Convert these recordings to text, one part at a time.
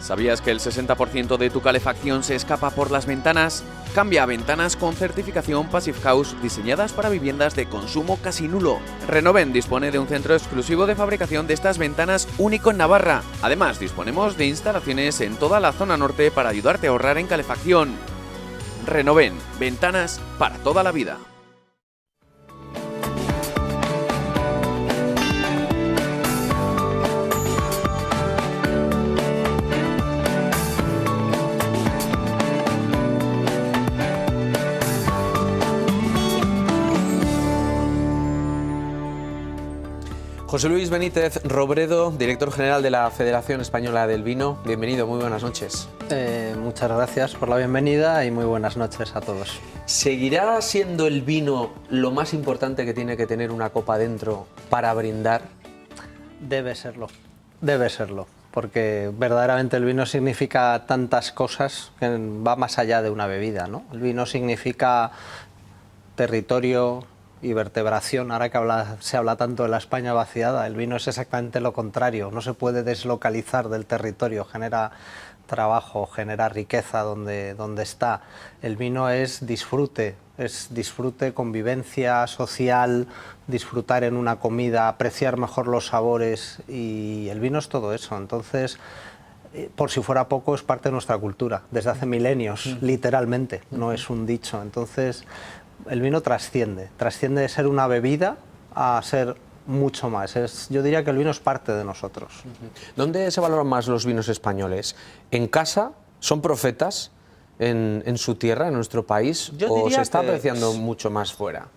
¿Sabías que el 60% de tu calefacción se escapa por las ventanas? Cambia a ventanas con certificación Passive House diseñadas para viviendas de consumo casi nulo. Renoven dispone de un centro exclusivo de fabricación de estas ventanas único en Navarra. Además, disponemos de instalaciones en toda la zona norte para ayudarte a ahorrar en calefacción. Renoven, ventanas para toda la vida. José Luis Benítez Robredo, director general de la Federación Española del Vino. Bienvenido, muy buenas noches. Muchas gracias por la bienvenida y muy buenas noches a todos. ¿Seguirá siendo el vino lo más importante que tiene que tener una copa dentro para brindar? Debe serlo, porque verdaderamente el vino significa tantas cosas que va más allá de una bebida, ¿no? El vino significa territorio y vertebración. Ahora que se habla tanto de la España vaciada, el vino es exactamente lo contrario, no se puede deslocalizar del territorio, genera trabajo, genera riqueza donde está. El vino es disfrute, convivencia social, disfrutar en una comida, apreciar mejor los sabores, y el vino es todo eso. Entonces, por si fuera poco, es parte de nuestra cultura, desde hace milenios, literalmente, no es un dicho. Entonces, el vino trasciende de ser una bebida a ser mucho más. Yo diría que el vino es parte de nosotros. ¿Dónde se valoran más los vinos españoles? ¿En casa? ¿Son profetas en su tierra, en nuestro país? ¿O se está apreciando mucho más fuera?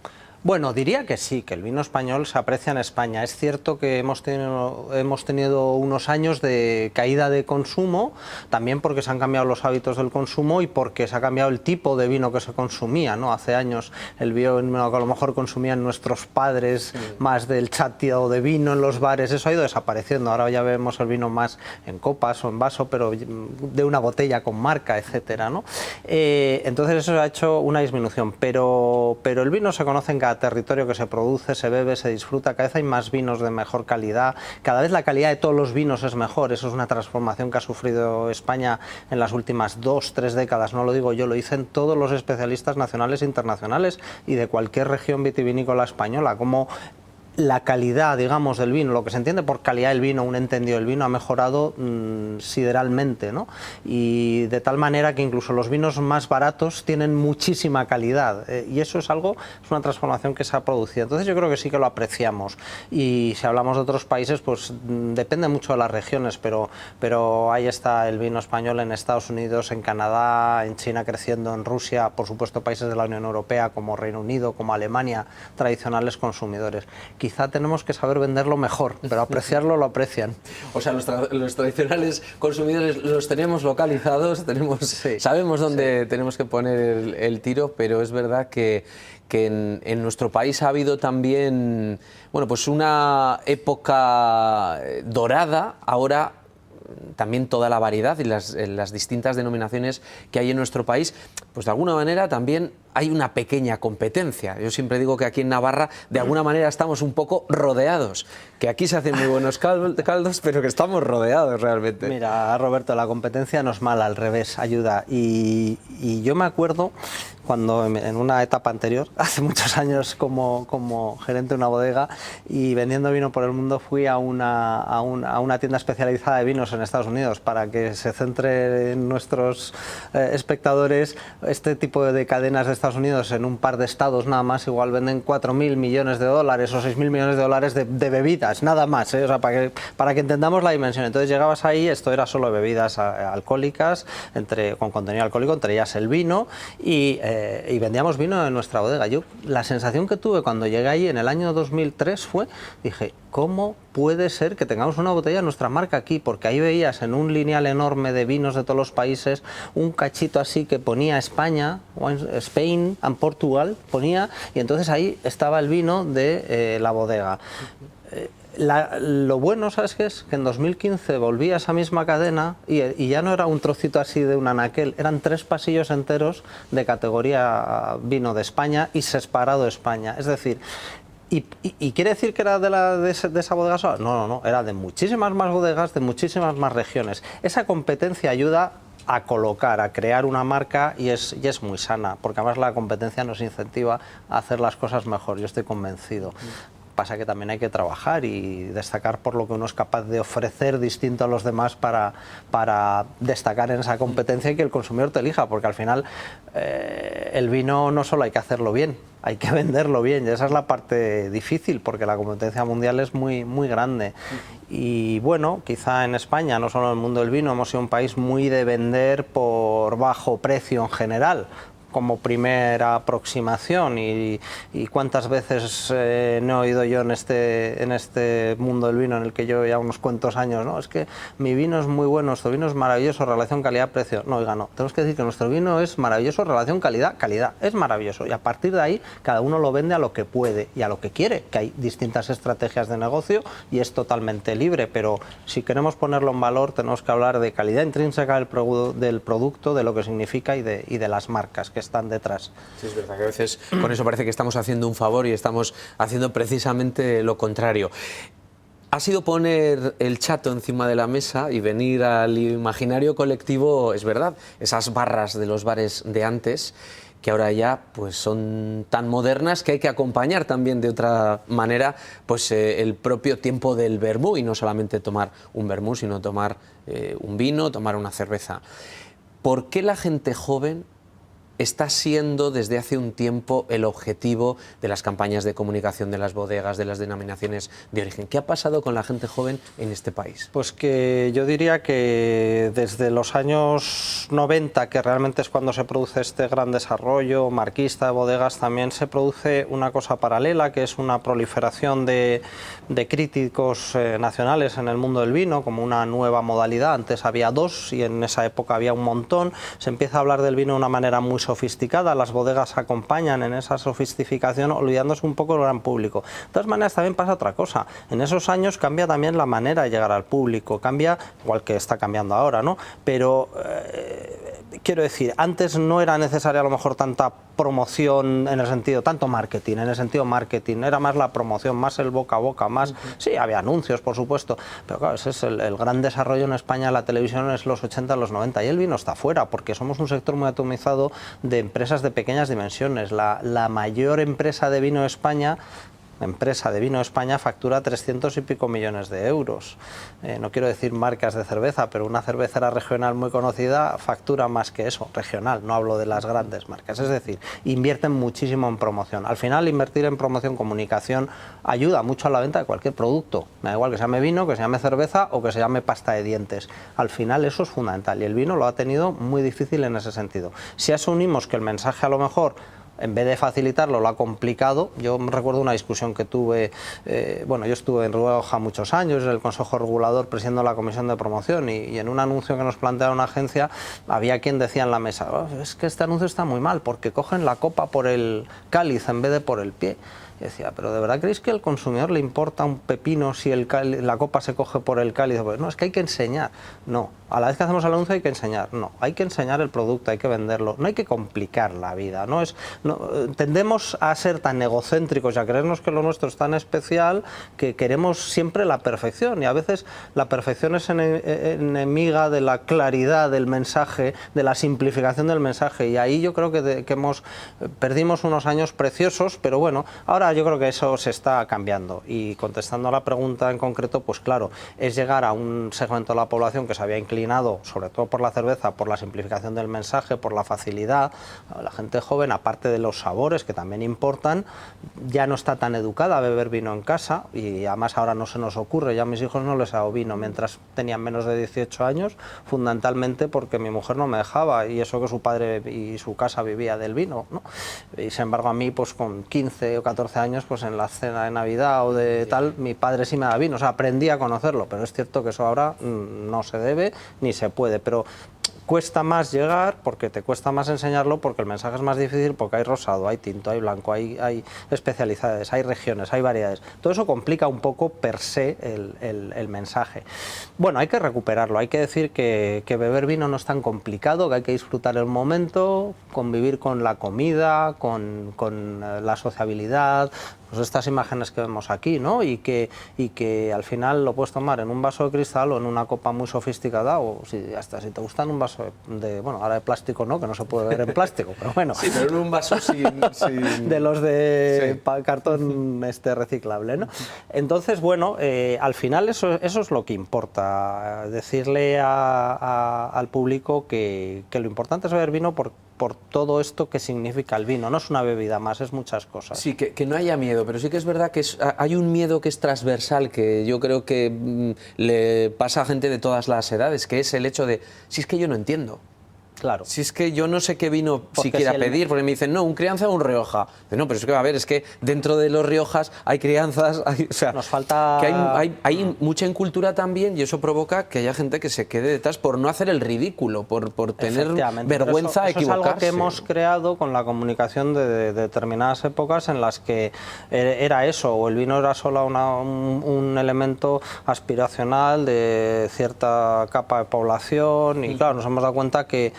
Bueno, diría que sí, que el vino español se aprecia en España. Es cierto que hemos tenido unos años de caída de consumo, también porque se han cambiado los hábitos del consumo y porque se ha cambiado el tipo de vino que se consumía, ¿no? Hace años el vino que a lo mejor consumían nuestros padres, más del chátido de vino en los bares, eso ha ido desapareciendo. Ahora ya vemos el vino más en copas o en vaso, pero de una botella con marca, etcétera, ¿no? Entonces eso ha hecho una disminución, pero el vino se conoce en cada territorio que se produce, se bebe, se disfruta. Cada vez hay más vinos de mejor calidad, cada vez la calidad de todos los vinos es mejor. Eso es una transformación que ha sufrido España en las últimas 2-3 décadas, no lo digo yo, lo dicen todos los especialistas nacionales e internacionales y de cualquier región vitivinícola española, como la calidad, digamos, del vino, lo que se entiende por calidad del vino, un entendido del vino, ha mejorado sideralmente, ¿no? Y de tal manera que incluso los vinos más baratos tienen muchísima calidad, y eso es una transformación que se ha producido. Entonces yo creo que sí que lo apreciamos, y si hablamos de otros países, pues depende mucho de las regiones, pero ahí está el vino español en Estados Unidos, en Canadá, en China creciendo, en Rusia, por supuesto países de la Unión Europea como Reino Unido, como Alemania, tradicionales consumidores. Quizá tenemos que saber venderlo mejor, pero apreciarlo lo aprecian. O sea, los tradicionales consumidores los tenemos localizados, sabemos dónde tenemos que poner el tiro, pero es verdad que en nuestro país ha habido también, bueno, pues una época dorada. Ahora también toda la variedad y las distintas denominaciones que hay en nuestro país, pues de alguna manera también hay una pequeña competencia. Yo siempre digo que aquí en Navarra de alguna manera estamos un poco rodeados, que aquí se hacen muy buenos caldos, pero que estamos rodeados realmente. Mira, Roberto, la competencia no es mala, al revés, ayuda. Y yo me acuerdo cuando en una etapa anterior, hace muchos años como gerente de una bodega y vendiendo vino por el mundo, fui a una tienda especializada de vinos en Estados Unidos. Para que se centre en nuestros espectadores, este tipo de cadenas de Estados Unidos en un par de estados nada más igual venden 4.000 millones de dólares o 6.000 millones de dólares de bebidas, nada más, ¿eh? O sea, para que entendamos la dimensión. Entonces llegabas ahí, esto era solo bebidas alcohólicas, con contenido alcohólico, entre ellas el vino, y vendíamos vino en nuestra bodega. Yo la sensación que tuve cuando llegué ahí en el año 2003 dije, ¿cómo puede ser que tengamos una botella de nuestra marca aquí? Porque ahí veías en un lineal enorme de vinos de todos los países un cachito así que ponía España, Spain and Portugal, ponía, y entonces ahí estaba el vino de la bodega. Lo bueno, ¿sabes qué es? Que en 2015 volví a esa misma cadena y ya no era un trocito así de un anaquel, eran 3 pasillos enteros de categoría vino de España y separado España. Es decir, ¿Y quiere decir que era de esa bodega sola? No, era de muchísimas más bodegas, de muchísimas más regiones. Esa competencia ayuda a colocar, a crear una marca y es muy sana, porque además la competencia nos incentiva a hacer las cosas mejor, yo estoy convencido. Pasa que también hay que trabajar y destacar por lo que uno es capaz de ofrecer distinto a los demás para destacar en esa competencia y que el consumidor te elija, porque al final el vino no solo hay que hacerlo bien, hay que venderlo bien, y esa es la parte difícil, porque la competencia mundial es muy, muy grande. Y bueno, quizá en España, no solo en el mundo del vino, hemos sido un país muy de vender por bajo precio en general, como primera aproximación, y cuántas veces no he oído yo en este mundo del vino en el que yo ya unos cuantos años, no, es que mi vino es muy bueno, nuestro vino es maravilloso, relación calidad-precio. No, oiga, no, tenemos que decir que nuestro vino es maravilloso, relación calidad-calidad, es maravilloso, y a partir de ahí cada uno lo vende a lo que puede y a lo que quiere, que hay distintas estrategias de negocio y es totalmente libre, pero si queremos ponerlo en valor tenemos que hablar de calidad intrínseca del producto, de lo que significa y de las marcas que están detrás. Sí, es verdad que a veces con eso parece que estamos haciendo un favor y estamos haciendo precisamente lo contrario. Ha sido poner el chato encima de la mesa y venir al imaginario colectivo, es verdad, esas barras de los bares de antes, que ahora ya pues son tan modernas que hay que acompañar también de otra manera pues el propio tiempo del vermú, y no solamente tomar un vermú, sino tomar un vino, tomar una cerveza. ¿Por qué la gente joven está siendo desde hace un tiempo el objetivo de las campañas de comunicación de las bodegas, de las denominaciones de origen? ¿Qué ha pasado con la gente joven en este país? Pues que yo diría que desde los años 90, que realmente es cuando se produce este gran desarrollo marquista de bodegas, también se produce una cosa paralela, que es una proliferación de críticos nacionales en el mundo del vino, como una nueva modalidad. Antes había dos y en esa época había un montón. Se empieza a hablar del vino de una manera muy sofisticada, las bodegas acompañan en esa sofisticación olvidándose un poco del gran público. De todas maneras también pasa otra cosa, en esos años cambia también la manera de llegar al público, cambia, igual que está cambiando ahora, ¿no? Pero quiero decir, antes no era necesaria a lo mejor tanta promoción en el sentido, tanto marketing, en el sentido marketing, era más la promoción, más el boca a boca, más, sí, había anuncios por supuesto, pero claro, ese es el gran desarrollo en España, la televisión es los 80, los 90 y el vino está fuera, porque somos un sector muy atomizado de empresas de pequeñas dimensiones. La mayor empresa de vino de España factura 300 y pico millones de euros. No quiero decir marcas de cerveza, pero una cervecera regional muy conocida factura más que eso, regional, no hablo de las grandes marcas. Es decir, invierten muchísimo en promoción. Al final, invertir en promoción, comunicación, ayuda mucho a la venta de cualquier producto. Me da igual que se llame vino, que se llame cerveza o que se llame pasta de dientes. Al final eso es fundamental y el vino lo ha tenido muy difícil en ese sentido. Si a eso unimos que el mensaje a lo mejor, en vez de facilitarlo, lo ha complicado. Yo recuerdo una discusión que tuve, yo estuve en Rioja muchos años, en el Consejo Regulador, presidiendo la Comisión de Promoción, y en un anuncio que nos planteaba una agencia, había quien decía en la mesa, es que este anuncio está muy mal, porque cogen la copa por el cáliz en vez de por el pie. Y decía, ¿pero de verdad creéis que al consumidor le importa un pepino si la copa se coge por el cáliz? Pues no, es que hay que enseñar. No, a la vez que hacemos el anuncio hay que enseñar. No, hay que enseñar el producto, hay que venderlo. No hay que complicar la vida. Tendemos a ser tan egocéntricos y a creernos que lo nuestro es tan especial que queremos siempre la perfección. Y a veces la perfección es enemiga de la claridad del mensaje, de la simplificación del mensaje. Y ahí yo creo que perdimos unos años preciosos, pero bueno, ahora yo creo que eso se está cambiando. Y contestando a la pregunta en concreto, pues claro, es llegar a un segmento de la población que se había inclinado, sobre todo por la cerveza, por la simplificación del mensaje, por la facilidad. La gente joven, aparte de los sabores que también importan, ya no está tan educada a beber vino en casa, y además ahora no se nos ocurre. Ya a mis hijos no les hago vino mientras tenían menos de 18 años, fundamentalmente porque mi mujer no me dejaba, y eso que su padre y su casa vivía del vino, ¿no? Y sin embargo a mí, pues con 15 o 14 años, pues en la cena de Navidad o de tal, mi padre sí me da vino, o sea, aprendí a conocerlo, pero es cierto que eso ahora no se debe ni se puede, pero cuesta más llegar porque te cuesta más enseñarlo, porque el mensaje es más difícil, porque hay rosado, hay tinto, hay blanco, hay especialidades, hay regiones, hay variedades. Todo eso complica un poco per se el mensaje. Bueno, hay que recuperarlo, hay que decir que beber vino no es tan complicado, que hay que disfrutar el momento, convivir con la comida, con la sociabilidad, pues estas imágenes que vemos aquí, ¿no? Y que al final lo puedes tomar en un vaso de cristal o en una copa muy sofisticada, o hasta si te gustan un vaso bueno, ahora de plástico no, que no se puede ver en plástico, pero bueno. Sí, pero en un vaso sin... de los de sí. cartón reciclable, ¿no? Entonces, bueno, al final eso es lo que importa, decirle al público que lo importante es beber vino por todo esto que significa el vino. No es una bebida más, es muchas cosas. Sí, que no haya miedo, pero sí que es verdad que hay un miedo que es transversal, que yo creo que le pasa a gente de todas las edades, que es el hecho de, si es que yo no entiendo. Claro. Si es que yo no sé qué vino Porque siquiera si pedir, porque me dicen, no, un Crianza o un Rioja. No, pero es que, a ver, es que dentro de los Riojas hay crianzas, o sea, nos falta... que hay mucha incultura también, y eso provoca que haya gente que se quede detrás por no hacer el ridículo, por tener vergüenza, eso equivocarse. Es algo que hemos creado con la comunicación de determinadas épocas en las que era eso, o el vino era solo un elemento aspiracional de cierta capa de población, y claro, nos hemos dado cuenta que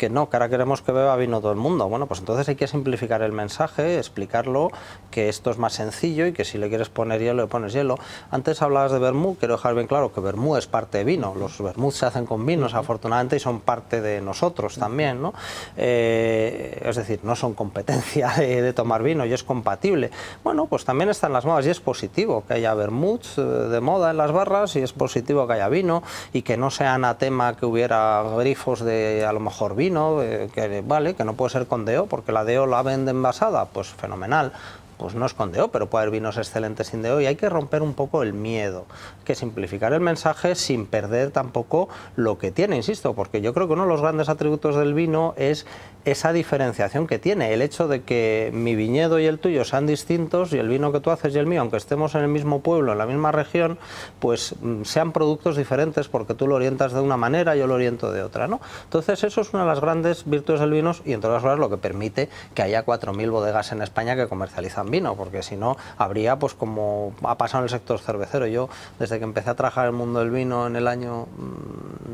no, que ahora queremos que beba vino todo el mundo. Bueno, pues entonces hay que simplificar el mensaje, explicarlo, que esto es más sencillo y que si le quieres poner hielo, le pones hielo. Antes hablabas de vermú, quiero dejar bien claro que vermú es parte de vino. Los vermús se hacen con vinos, afortunadamente, y son parte de nosotros también, ¿no? Es decir, no son competencia de tomar vino y es compatible. Bueno, pues también están las modas y es positivo que haya vermuts de moda en las barras, y es positivo que haya vino y que no sea anatema que hubiera grifos de a lo mejor vino, que vale, que no puede ser con DO, porque la DO la vende envasada, pues fenomenal. Pues no es con DO, pero puede haber vinos excelentes sin DO, y hay que romper un poco el miedo, hay que simplificar el mensaje sin perder tampoco lo que tiene, insisto, porque yo creo que uno de los grandes atributos del vino es esa diferenciación que tiene, el hecho de que mi viñedo y el tuyo sean distintos, y el vino que tú haces y el mío, aunque estemos en el mismo pueblo, en la misma región, pues sean productos diferentes porque tú lo orientas de una manera, yo lo oriento de otra, ¿no? Entonces eso es una de las grandes virtudes del vino, y entre otras cosas lo que permite que haya 4.000 bodegas en España que comercializan vino, porque si no habría, pues como ha pasado en el sector cervecero. Yo desde que empecé a trabajar en el mundo del vino en el año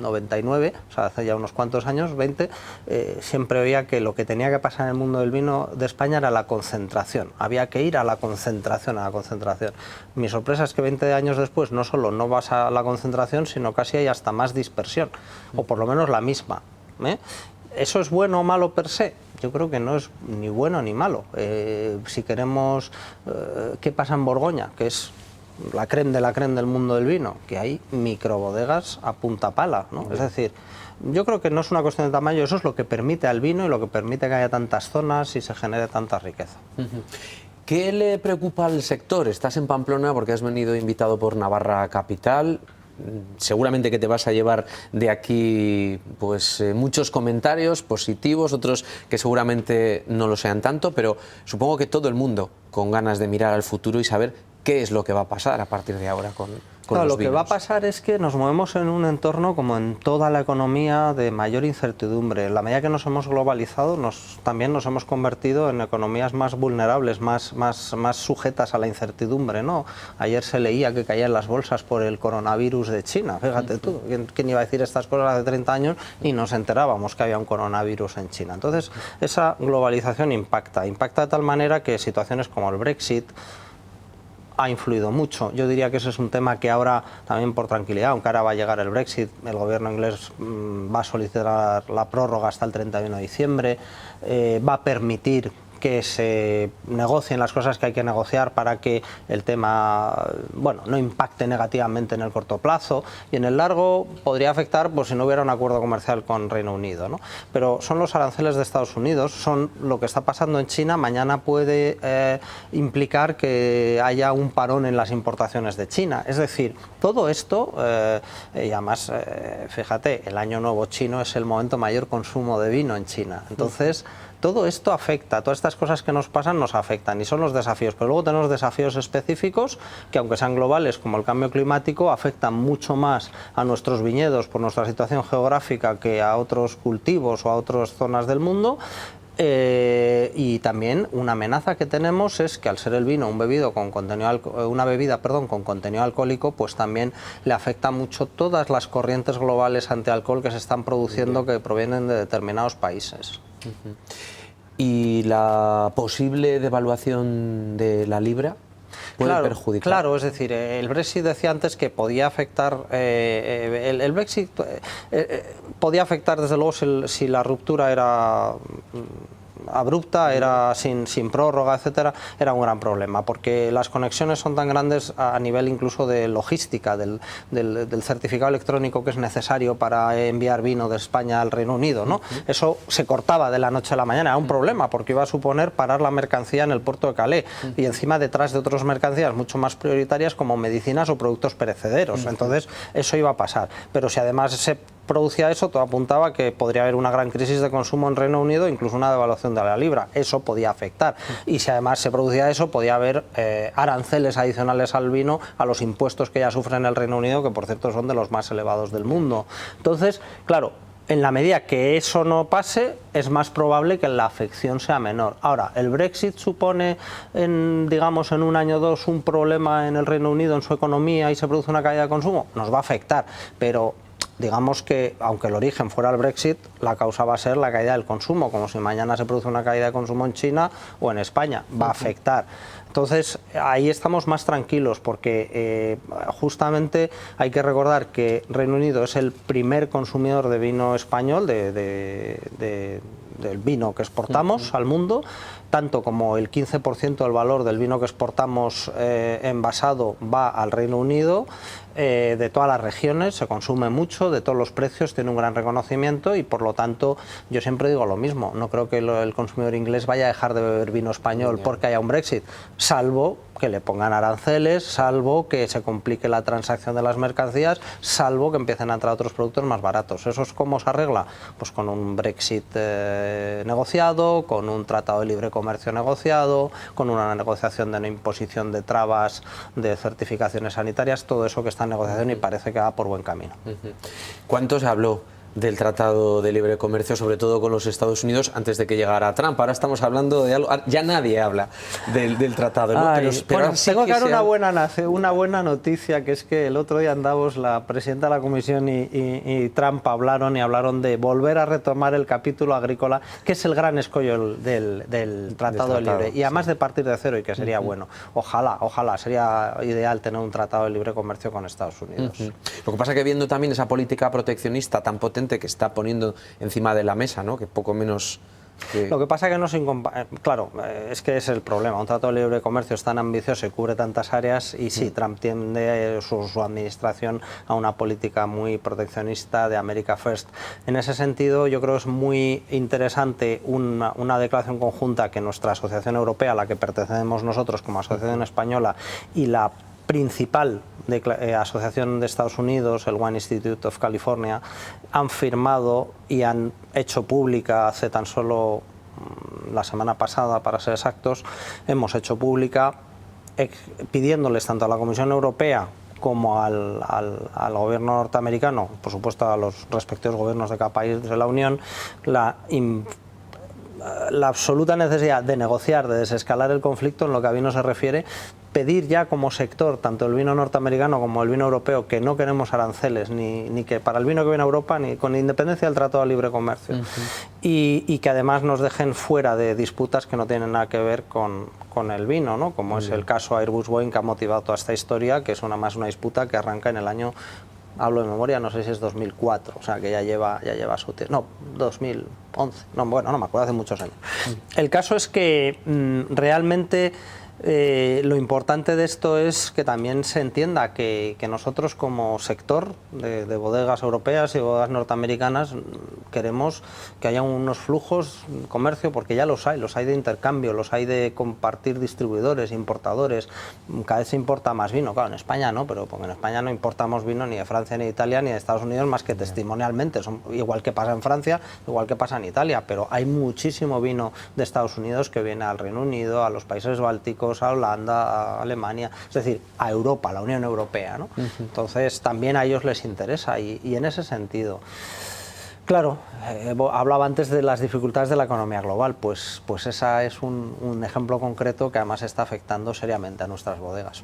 99, o sea, hace ya unos cuantos años, 20, siempre oía que lo que tenía que pasar en el mundo del vino de España era la concentración, había que ir a la concentración, Mi sorpresa es que 20 años después no solo no vas a la concentración, sino casi hay hasta más dispersión, o por lo menos la misma, ¿eh? ¿Eso es bueno o malo per se? Yo creo que no es ni bueno ni malo. Si queremos... ¿qué pasa en Borgoña? Que es la crème de la crème del mundo del vino, que hay microbodegas a punta pala, ¿no? Es decir, yo creo que no es una cuestión de tamaño, eso es lo que permite al vino y lo que permite que haya tantas zonas y se genere tanta riqueza. ¿Qué le preocupa al sector? Estás en Pamplona porque has venido invitado por Navarra Capital. Seguramente que te vas a llevar de aquí pues muchos comentarios positivos, otros que seguramente no lo sean tanto, pero supongo que todo el mundo con ganas de mirar al futuro y saber qué es lo que va a pasar a partir de ahora con Claro, los lo que va a vinos. pasar es que nos movemos en un entorno, como en toda la economía, de mayor incertidumbre. En la medida que nos hemos globalizado, también nos hemos convertido en economías más vulnerables, más sujetas a la incertidumbre, ¿no? Ayer se leía que caían las bolsas por el coronavirus de China. Fíjate tú, ¿quién iba a decir estas cosas hace 30 años? Y nos enterábamos que había un coronavirus en China. Entonces, esa globalización impacta de tal manera que situaciones como el Brexit ha influido mucho. Yo diría que ese es un tema que ahora, también por tranquilidad, aunque ahora va a llegar el Brexit, el gobierno inglés va a solicitar la prórroga hasta el 31 de diciembre, va a permitir que se negocien las cosas que hay que negociar para que el tema, bueno, no impacte negativamente en el corto plazo, y en el largo podría afectar pues, si no hubiera un acuerdo comercial con Reino Unido, ¿no? Pero son los aranceles de Estados Unidos, son lo que está pasando en China. Mañana puede implicar que haya un parón en las importaciones de China. Es decir, todo esto, y además, fíjate, el año nuevo chino es el momento mayor consumo de vino en China. Entonces, todo esto afecta, todas estas cosas que nos pasan nos afectan y son los desafíos, pero luego tenemos desafíos específicos que, aunque sean globales, como el cambio climático, afectan mucho más a nuestros viñedos por nuestra situación geográfica que a otros cultivos o a otras zonas del mundo. Y también una amenaza que tenemos es que, al ser el vino una bebida con contenido alcohólico, pues también le afecta mucho todas las corrientes globales antialcohol que se están produciendo, que provienen de determinados países. ¿Y la posible devaluación de la libra? puede perjudicar. Claro, es decir, el Brexit decía antes que podía afectar, el Brexit podía afectar desde luego si la ruptura era abrupta, era sin prórroga, etcétera, era un gran problema, porque las conexiones son tan grandes a nivel incluso de logística, del certificado electrónico que es necesario para enviar vino de España al Reino Unido, ¿no? Eso se cortaba de la noche a la mañana, era un problema, porque iba a suponer parar la mercancía en el puerto de Calais, y encima detrás de otras mercancías mucho más prioritarias como medicinas o productos perecederos, entonces eso iba a pasar, pero si además se producía eso, todo apuntaba que podría haber una gran crisis de consumo en Reino Unido, incluso una devaluación de la libra. Eso podía afectar. Y si además se producía eso, podía haber aranceles adicionales al vino, a los impuestos que ya sufren el Reino Unido, que por cierto son de los más elevados del mundo. Entonces, claro, en la medida que eso no pase, es más probable que la afección sea menor. Ahora, ¿el Brexit supone, digamos, en un año o dos, un problema en el Reino Unido, en su economía, y se produce una caída de consumo? Nos va a afectar, pero digamos que, aunque el origen fuera el Brexit, la causa va a ser la caída del consumo, como si mañana se produce una caída de consumo en China o en España, va a afectar. Entonces, ahí estamos más tranquilos, porque justamente hay que recordar que Reino Unido es el primer consumidor de vino español, del vino que exportamos al mundo, tanto como el 15% del valor del vino que exportamos envasado va al Reino Unido. De todas las regiones, se consume mucho, de todos los precios, tiene un gran reconocimiento, y por lo tanto yo siempre digo lo mismo, no creo que el consumidor inglés vaya a dejar de beber vino español porque haya un Brexit, salvo que le pongan aranceles, salvo que se complique la transacción de las mercancías, salvo que empiecen a entrar otros productos más baratos. ¿Eso es cómo se arregla? Pues con un Brexit negociado, con un tratado de libre comercio negociado, con una negociación de no imposición de trabas, de certificaciones sanitarias, todo eso que está en negociación y parece que va por buen camino. ¿Cuánto se habló del Tratado de Libre Comercio, sobre todo con los Estados Unidos, antes de que llegara Trump? Ahora estamos hablando de algo, ya nadie habla del tratado, ¿no? Ay, pero bueno, sí tengo que dar sea... una buena noticia, que es que el otro día en Davos la presidenta de la Comisión y Trump hablaron de volver a retomar el capítulo agrícola, que es el gran escollo del Tratado de Libre, y además de partir de cero, y que sería bueno. Ojalá, sería ideal tener un Tratado de Libre Comercio con Estados Unidos. Lo que pasa es que viendo también esa política proteccionista tan potente que está poniendo encima de la mesa, ¿no? Que poco menos... Lo que pasa es que no es claro, es que es el problema. Un tratado de libre comercio es tan ambicioso y cubre tantas áreas, y sí, Trump tiende su administración a una política muy proteccionista de America First. En ese sentido, yo creo que es muy interesante una declaración conjunta que nuestra asociación europea, a la que pertenecemos nosotros como asociación española, y la principal asociación de Estados Unidos, el Wine Institute of California, han firmado y han hecho pública hace tan solo la semana pasada, para ser exactos, hemos hecho pública pidiéndoles tanto a la Comisión Europea como al gobierno norteamericano, por supuesto a los respectivos gobiernos de cada país de la Unión, la absoluta necesidad de negociar, de desescalar el conflicto en lo que a vino se refiere, pedir ya como sector, tanto el vino norteamericano como el vino europeo, que no queremos aranceles, ni que para el vino que viene a Europa, ni con independencia del Tratado de Libre Comercio, y que además nos dejen fuera de disputas que no tienen nada que ver con el vino, ¿no? Como es el caso Airbus-Boeing, que ha motivado toda esta historia, que es una disputa que arranca en el año, hablo de memoria, no sé si es 2004, o sea que ya lleva su tiempo, no, 2011, no me acuerdo, hace muchos años. El caso es que realmente lo importante de esto es que también se entienda que nosotros como sector de bodegas europeas y bodegas norteamericanas queremos que haya unos flujos de comercio, porque ya los hay de intercambio, los hay de compartir distribuidores, importadores. Cada vez se importa más vino, claro, en España no, pero porque en España no importamos vino ni de Francia ni de Italia ni de Estados Unidos más que testimonialmente, igual que pasa en Francia, igual que pasa en Italia, pero hay muchísimo vino de Estados Unidos que viene al Reino Unido, a los países bálticos, a Holanda, a Alemania, es decir, a Europa, a la Unión Europea, ¿no? Entonces también a ellos les interesa, y en ese sentido, claro, hablaba antes de las dificultades de la economía global, pues esa es un ejemplo concreto que además está afectando seriamente a nuestras bodegas.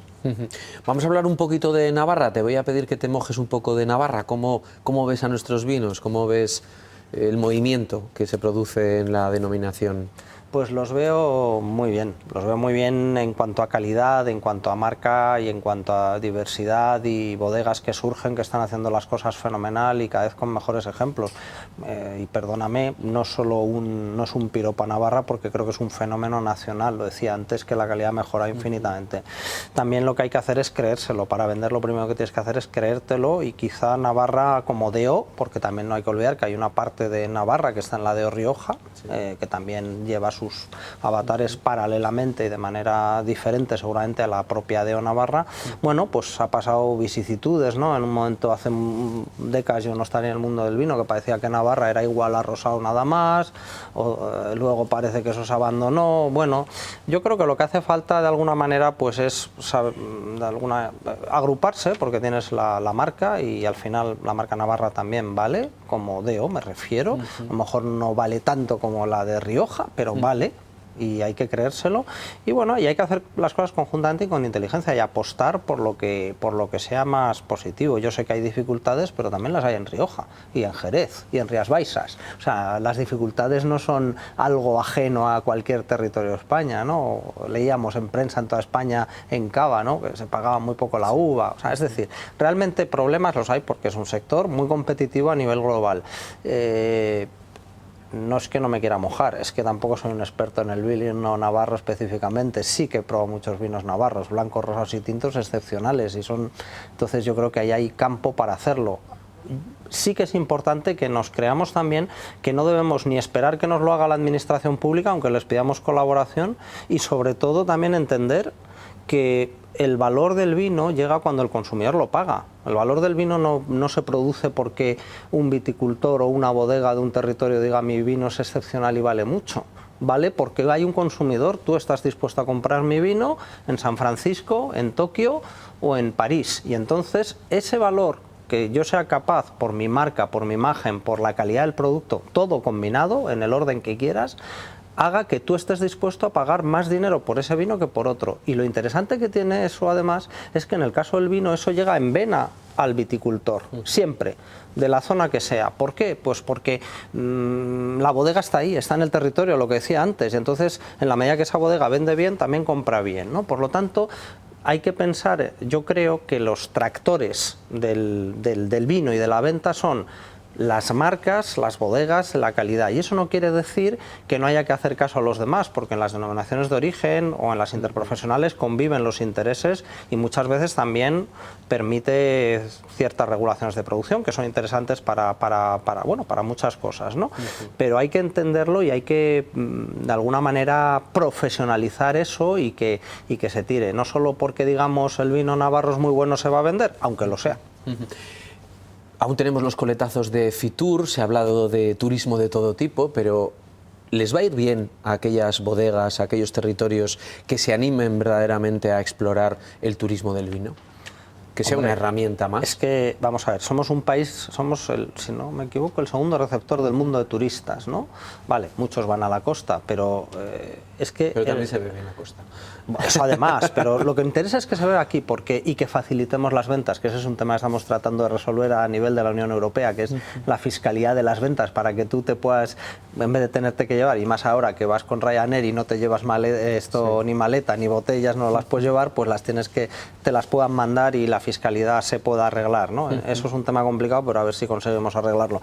Vamos a hablar un poquito de Navarra. Te voy a pedir que te mojes un poco de Navarra. ¿Cómo ves a nuestros vinos? ¿Cómo ves el movimiento que se produce en la denominación? Pues los veo muy bien en cuanto a calidad, en cuanto a marca y en cuanto a diversidad y bodegas que surgen, que están haciendo las cosas fenomenal y cada vez con mejores ejemplos. Y perdóname, no es un piropo a Navarra, porque creo que es un fenómeno nacional, lo decía antes, que la calidad ha mejorado infinitamente. También lo que hay que hacer es creérselo. Para vender lo primero que tienes que hacer es creértelo, y quizá Navarra como DEO, porque también no hay que olvidar que hay una parte de Navarra que está en la DEO Rioja, que también lleva sus avatares paralelamente y de manera diferente seguramente a la propia DEO Navarra. Bueno, pues ha pasado vicisitudes, ¿no? En un momento, hace décadas, yo no estaría en el mundo del vino, que parecía que Navarra era igual a Rosado nada más, luego parece que eso se abandonó. Bueno, yo creo que lo que hace falta de alguna manera pues es agruparse, porque tienes la marca, y al final la marca Navarra también vale, como DEO me refiero. A lo mejor no vale tanto como la de Rioja, pero vale, y hay que creérselo. Y bueno, y hay que hacer las cosas conjuntamente y con inteligencia, y apostar por lo que sea más positivo. Yo sé que hay dificultades, pero también las hay en Rioja y en Jerez y en Rías Baixas. O sea, las dificultades no son algo ajeno a cualquier territorio de España, ¿no? Leíamos en prensa en toda España, en Cava, ¿no?, que se pagaba muy poco la uva. O sea, es decir, realmente problemas los hay, porque es un sector muy competitivo a nivel global. No es que no me quiera mojar, es que tampoco soy un experto en el vino navarro específicamente. Sí que he probado muchos vinos navarros, blancos, rosados y tintos excepcionales, entonces yo creo que ahí hay campo para hacerlo. Sí que es importante que nos creamos también que no debemos ni esperar que nos lo haga la administración pública, aunque les pidamos colaboración, y sobre todo también entender que el valor del vino llega cuando el consumidor lo paga. El valor del vino no se produce porque un viticultor o una bodega de un territorio diga mi vino es excepcional y vale mucho. Vale porque hay un consumidor, tú estás dispuesto a comprar mi vino en San Francisco, en Tokio o en París. Y entonces ese valor que yo sea capaz, por mi marca, por mi imagen, por la calidad del producto, todo combinado en el orden que quieras, haga que tú estés dispuesto a pagar más dinero por ese vino que por otro. Y lo interesante que tiene eso, además, es que en el caso del vino eso llega en vena al viticultor, siempre, de la zona que sea. ¿Por qué? Pues porque la bodega está ahí, está en el territorio, lo que decía antes, y entonces en la medida que esa bodega vende bien, también compra bien, ¿no? Por lo tanto, hay que pensar, yo creo que los tractores del vino y de la venta son las marcas, las bodegas, la calidad. Y eso no quiere decir que no haya que hacer caso a los demás, porque en las denominaciones de origen o en las interprofesionales conviven los intereses, y muchas veces también permite ciertas regulaciones de producción que son interesantes para muchas cosas, ¿no? Pero hay que entenderlo y hay que de alguna manera profesionalizar eso y que se tire. No solo porque digamos el vino navarro es muy bueno se va a vender, aunque lo sea. Aún tenemos los coletazos de Fitur, se ha hablado de turismo de todo tipo, pero ¿les va a ir bien a aquellas bodegas, a aquellos territorios que se animen verdaderamente a explorar el turismo del vino? Que sea una herramienta más. Es que, vamos a ver, somos un país, si no me equivoco, el segundo receptor del mundo de turistas, ¿no? Vale, muchos van a la costa, pero es que... Pero también se bebe en la costa. Eso además, pero lo que interesa es que se vea aquí y que facilitemos las ventas, que ese es un tema que estamos tratando de resolver a nivel de la Unión Europea, que es la fiscalidad de las ventas, para que tú te puedas, en vez de tenerte que llevar, y más ahora que vas con Ryanair y no te llevas ni maleta ni botellas, no las puedes llevar, pues te las puedan mandar y la fiscalidad se pueda arreglar, ¿no? Eso es un tema complicado, pero a ver si conseguimos arreglarlo.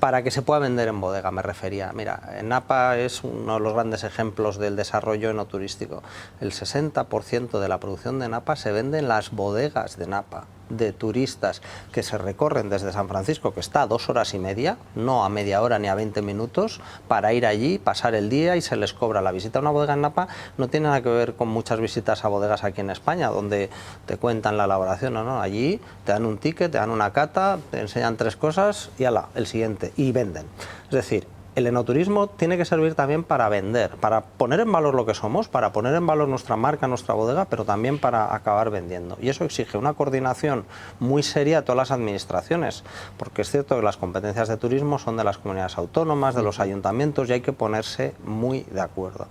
Para que se pueda vender en bodega, me refería. Mira, Napa es uno de los grandes ejemplos del desarrollo enoturístico. El 60% de la producción de Napa se vende en las bodegas de Napa, de turistas que se recorren desde San Francisco, que está a 2 horas y media, no a media hora ni a 20 minutos, para ir allí, pasar el día y se les cobra. La visita a una bodega en Napa no tiene nada que ver con muchas visitas a bodegas aquí en España, donde te cuentan la elaboración, no, allí te dan un ticket, te dan una cata, te enseñan 3 cosas y ala, el siguiente, y venden. Es decir, el enoturismo tiene que servir también para vender, para poner en valor lo que somos, para poner en valor nuestra marca, nuestra bodega, pero también para acabar vendiendo. Y eso exige una coordinación muy seria de todas las administraciones, porque es cierto que las competencias de turismo son de las comunidades autónomas, de los ayuntamientos, y hay que ponerse muy de acuerdo.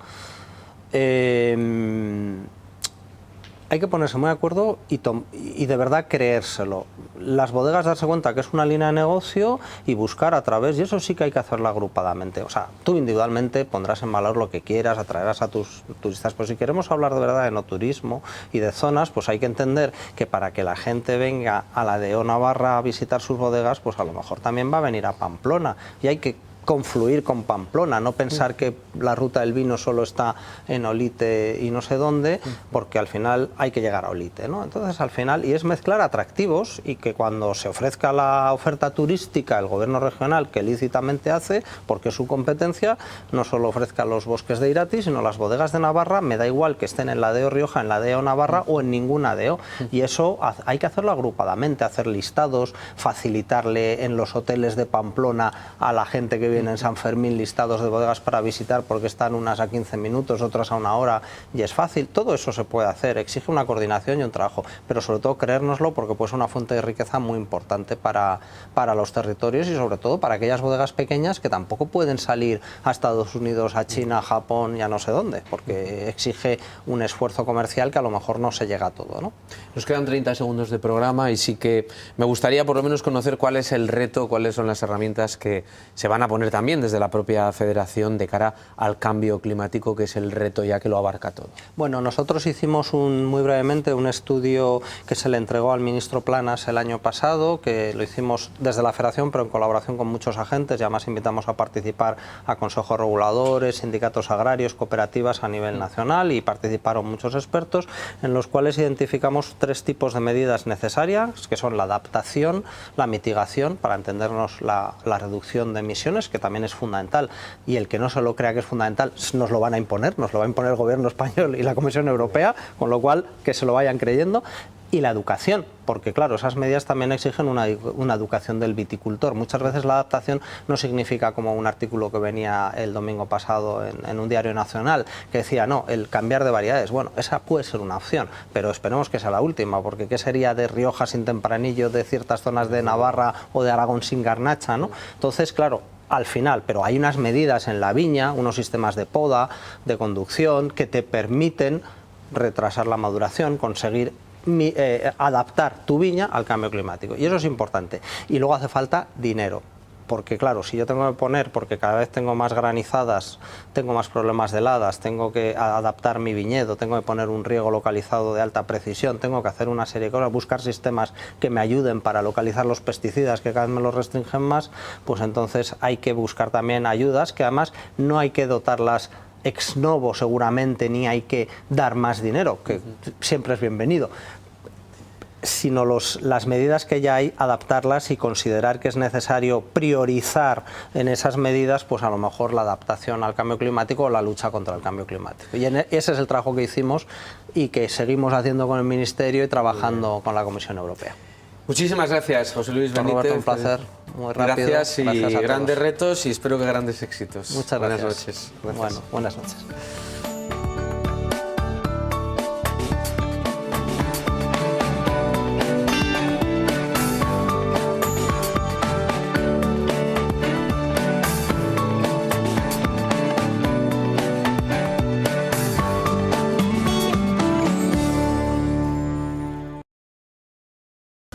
hay que ponerse muy de acuerdo y de verdad creérselo. Las bodegas darse cuenta que es una línea de negocio y buscar a través, y eso sí que hay que hacerlo agrupadamente. O sea, tú individualmente pondrás en valor lo que quieras, atraerás a tus turistas, pero si queremos hablar de verdad de enoturismo y de zonas, pues hay que entender que para que la gente venga a la DO Navarra a visitar sus bodegas, pues a lo mejor también va a venir a Pamplona y hay que confluir con Pamplona, no pensar que la ruta del vino solo está en Olite y no sé dónde, porque al final hay que llegar a Olite, ¿no? Entonces al final, y es mezclar atractivos y que cuando se ofrezca la oferta turística el gobierno regional, que lícitamente hace, porque es su competencia, no solo ofrezca los bosques de Irati, sino las bodegas de Navarra, me da igual que estén en la DO Rioja, en la DO Navarra o en ninguna DO, y eso hay que hacerlo agrupadamente, hacer listados, facilitarle en los hoteles de Pamplona a la gente que viene en San Fermín listados de bodegas para visitar porque están unas a 15 minutos, otras a 1 hora y es fácil. Todo eso se puede hacer, exige una coordinación y un trabajo, pero sobre todo creérnoslo porque puede ser una fuente de riqueza muy importante para los territorios y sobre todo para aquellas bodegas pequeñas que tampoco pueden salir a Estados Unidos, a China, a Japón y a no sé dónde, porque exige un esfuerzo comercial que a lo mejor no se llega a todo, ¿no? Nos quedan 30 segundos de programa y sí que me gustaría por lo menos conocer cuál es el reto, cuáles son las herramientas que se van a poner también desde la propia Federación de cara al cambio climático, que es el reto ya que lo abarca todo. Bueno, nosotros hicimos muy brevemente un estudio que se le entregó al ministro Planas el año pasado, que lo hicimos desde la Federación, pero en colaboración con muchos agentes, y además invitamos a participar a consejos reguladores, sindicatos agrarios, cooperativas a nivel nacional, y participaron muchos expertos, en los cuales identificamos 3 tipos de medidas necesarias, que son la adaptación, la mitigación, para entendernos la reducción de emisiones, que también es fundamental, y el que no se lo crea que es fundamental nos lo van a imponer, nos lo va a imponer el gobierno español y la Comisión Europea, con lo cual que se lo vayan creyendo, y la educación, porque claro, esas medidas también exigen una educación del viticultor. Muchas veces la adaptación no significa, como un artículo que venía el domingo pasado en un diario nacional, que decía, no, el cambiar de variedades. Bueno, esa puede ser una opción, pero esperemos que sea la última, porque ¿qué sería de Rioja sin Tempranillo, de ciertas zonas de Navarra o de Aragón sin Garnacha, ¿no? Entonces, claro, al final, pero hay unas medidas en la viña, unos sistemas de poda, de conducción, que te permiten retrasar la maduración, conseguir adaptar tu viña al cambio climático, y eso es importante. Y luego hace falta dinero, porque claro, si yo tengo que poner, porque cada vez tengo más granizadas, tengo más problemas de heladas, tengo que adaptar mi viñedo, tengo que poner un riego localizado de alta precisión, tengo que hacer una serie de cosas, buscar sistemas que me ayuden para localizar los pesticidas que cada vez me los restringen más, pues entonces hay que buscar también ayudas, que además no hay que dotarlas ex novo seguramente, ni hay que dar más dinero, que siempre es bienvenido, sino las medidas que ya hay, adaptarlas y considerar que es necesario priorizar en esas medidas, pues a lo mejor la adaptación al cambio climático o la lucha contra el cambio climático. Y ese es el trabajo que hicimos y que seguimos haciendo con el Ministerio y trabajando con la Comisión Europea. Muchísimas gracias, José Luis Benítez. Roberto, un placer. Muy rápido. Gracias y gracias grandes retos y espero que grandes éxitos. Muchas gracias. Buenas noches. Gracias. Bueno, buenas noches.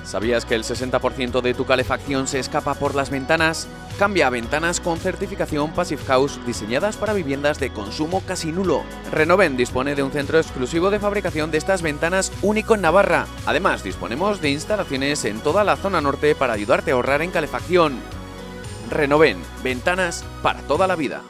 ¿Sabías que el 60% de tu calefacción se escapa por las ventanas? Cambia a ventanas con certificación Passive House diseñadas para viviendas de consumo casi nulo. Renoven dispone de un centro exclusivo de fabricación de estas ventanas único en Navarra. Además, disponemos de instalaciones en toda la zona norte para ayudarte a ahorrar en calefacción. Renoven, ventanas para toda la vida.